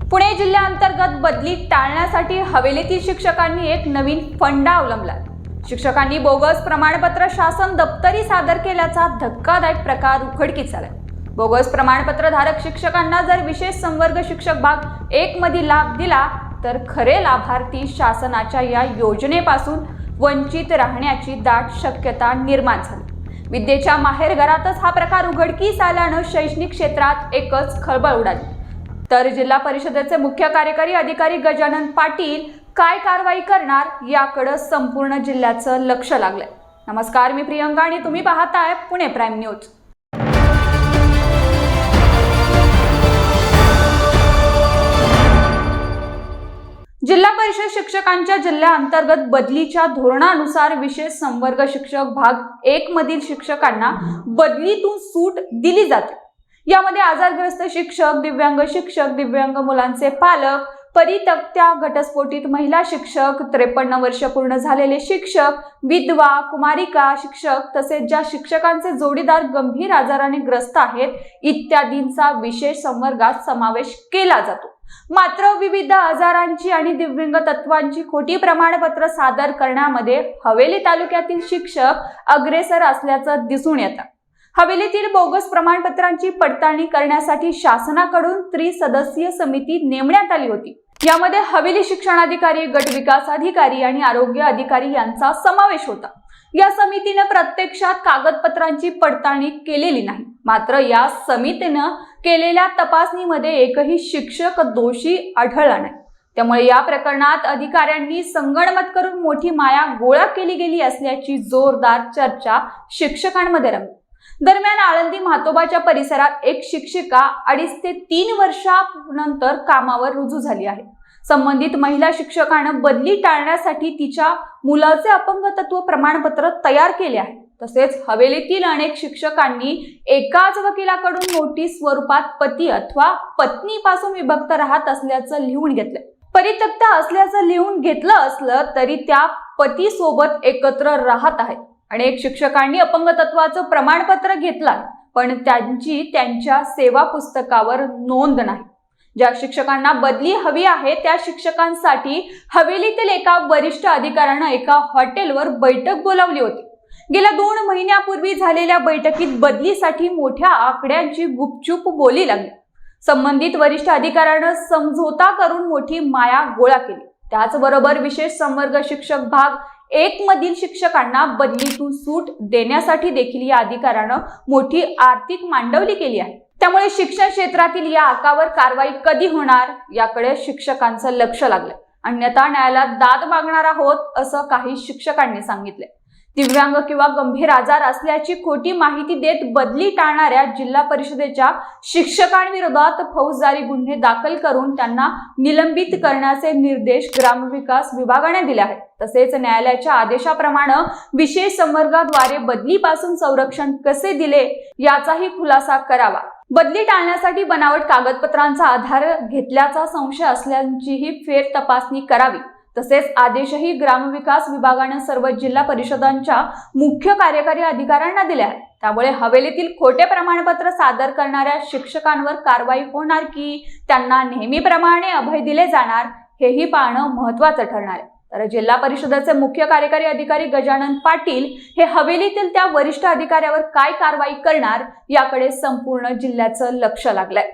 पुणे जिल्ह्याअंतर्गत बदली टाळण्यासाठी हवेलीतील शिक्षकांनी एक नवीन फंडा अवलंबला। शिक्षकांनी बोगस प्रमाणपत्र शासन दप्तरी सादर केल्याचा धक्कादायक प्रकार उघडकीस आला। बोगस प्रमाणपत्र धारक शिक्षकांना जर विशेष संवर्ग शिक्षक भाग 1 मध्ये लाभ दिला तर खरे लाभार्थी शासनाच्या या योजनेपासून वंचित राहण्याची दाट शक्यता निर्माण झाली। विद्येच्या माहेरघरातच हा प्रकार उघडकीस आल्यानं शैक्षणिक क्षेत्रात एकच खळबळ उडाली। तर जिल्हा परिषदेचे मुख्य कार्यकारी अधिकारी गजानन पाटील काय कारवाई करणार याकडे संपूर्ण जिल्ह्याचं लक्ष लागलंय। नमस्कार, मी प्रियंका आणि तुम्ही पाहताय पुणे प्राईम न्यूज। जिल्हा परिषद शिक्षकांच्या जिल्ह्याअंतर्गत बदलीच्या धोरणानुसार विशेष संवर्ग शिक्षक भाग 1 मधील शिक्षकांना बदलीतून सूट दिली जाते। यामध्ये आजारग्रस्त शिक्षक, दिव्यांग मुलांचे पालक, परित्यक्त्या घटस्फोटित महिला शिक्षक, 53 वर्ष पूर्ण झालेले शिक्षक, विधवा, कुमारिका शिक्षक तसेच ज्या शिक्षकांचे जोडीदार गंभीर आजाराने ग्रस्त आहेत इत्यादींचा विशेष संवर्गात समावेश केला जातो। मात्र विविध आजारांची आणि दिव्यांग तत्वांची खोटी प्रमाणपत्र सादर करण्यामध्ये हवेली तालुक्यातील शिक्षक अग्रेसर असल्याचं दिसून येतं। हवेलीतील बोगस प्रमाणपत्रांची पडताळणी करण्यासाठी शासनाकडून त्रिसदस्यीय समिती नेमण्यात आली होती। यामध्ये हवेली शिक्षणाधिकारी, गट विकास अधिकारी आणि आरोग्य अधिकारी यांचा समावेश होता। या समितीने प्रत्यक्षात कागदपत्रांची पडताळणी केलेली नाही। मात्र या समितीने केलेल्या तपासणीमध्ये एकही शिक्षक दोषी आढळला नाही। त्यामुळे या प्रकरणात अधिकाऱ्यांनी संगनमत करून मोठी माया गोळा केली गेली असल्याची जोरदार चर्चा शिक्षकांमध्ये रंगली। दरम्यान आळंदी म्हातोबाच्या परिसरात एक शिक्षिका 2.5 ते 3 वर्षानंतर कामावर रुजू झाली आहे। संबंधित महिला शिक्षकानं बदली टाळण्यासाठी तिच्या मुलाचे अपंगत्व प्रमाणपत्र तयार केले आहे। तसेच हवेलीतील अनेक शिक्षकांनी एकाच वकिलाकडून मोठी स्वरूपात पती अथवा पत्नीपासून विभक्त राहत असल्याचं लिहून घेतलं। परित्यक्त असल्याचं लिहून घेतलं असलं तरी त्या पती सोबत एकत्र राहत आहेत। अनेक शिक्षकांनी अपंगत्वाचं प्रमाणपत्र घेतलं पण त्यांच्या सेवा पुस्तकावर नोंद नाही। ज्या शिक्षकांना बदली हवी आहे त्या शिक्षकांसाठी हवेलीतील एका वरिष्ठ अधिकाऱ्याने एका हॉटेलवर बैठक बोलावली होती। गेल्या 2 महिन्यापूर्वी झालेल्या बैठकीत बदलीसाठी मोठ्या आकड्यांची गुपचूप बोली लागली। संबंधित वरिष्ठ अधिकाऱ्याने समझोता करून मोठी माया गोळा केली। त्याचबरोबर विशेष संवर्ग शिक्षक भाग 1 मधील शिक्षकांना बदलीतून सूट देण्यासाठी देखील या अधिकाऱ्यानं मोठी आर्थिक मांडवली केली आहे। त्यामुळे शिक्षण क्षेत्रातील या आकावर कारवाई कधी होणार याकडे शिक्षकांचं लक्ष लागलंय। अन्यथा न्यायालयात दाद मागणार आहोत असं काही शिक्षकांनी सांगितले। दिव्यांग किंवा गंभीर आजार असल्याची खोटी माहिती देत बदली टाळणाऱ्या जिल्हा परिषदेच्या शिक्षकांविरोधात फौजदारी गुन्हे दाखल करून त्यांना निलंबित करण्याचे निर्देश ग्रामविकास विभागाने दिले आहेत। तसेच न्यायालयाच्या आदेशाप्रमाणे विशेष संवर्गाद्वारे बदलीपासून संरक्षण कसे दिले याचाही खुलासा करावा। बदली टाळण्यासाठी बनावट कागदपत्रांचा आधार घेतल्याचा संशय असल्याचीही फेर तपासणी करावी। तसेच आदेशही ग्रामविकास विभागाने सर्व जिल्हा परिषदांच्या मुख्य कार्यकारी अधिकाऱ्यांना दिले आहेत। त्यामुळे हवेलीतील खोटे प्रमाणपत्र सादर करणाऱ्या शिक्षकांवर कारवाई होणार की त्यांना नेहमीप्रमाणे अभय दिले जाणार हेही पाहणं महत्त्वाचं ठरणार आहे। तर जिल्हा परिषदेचे मुख्य कार्यकारी अधिकारी गजानन पाटील हे हवेलीतील त्या वरिष्ठ अधिकाऱ्यावर काय कारवाई करणार याकडे संपूर्ण जिल्ह्याचं लक्ष लागलंय।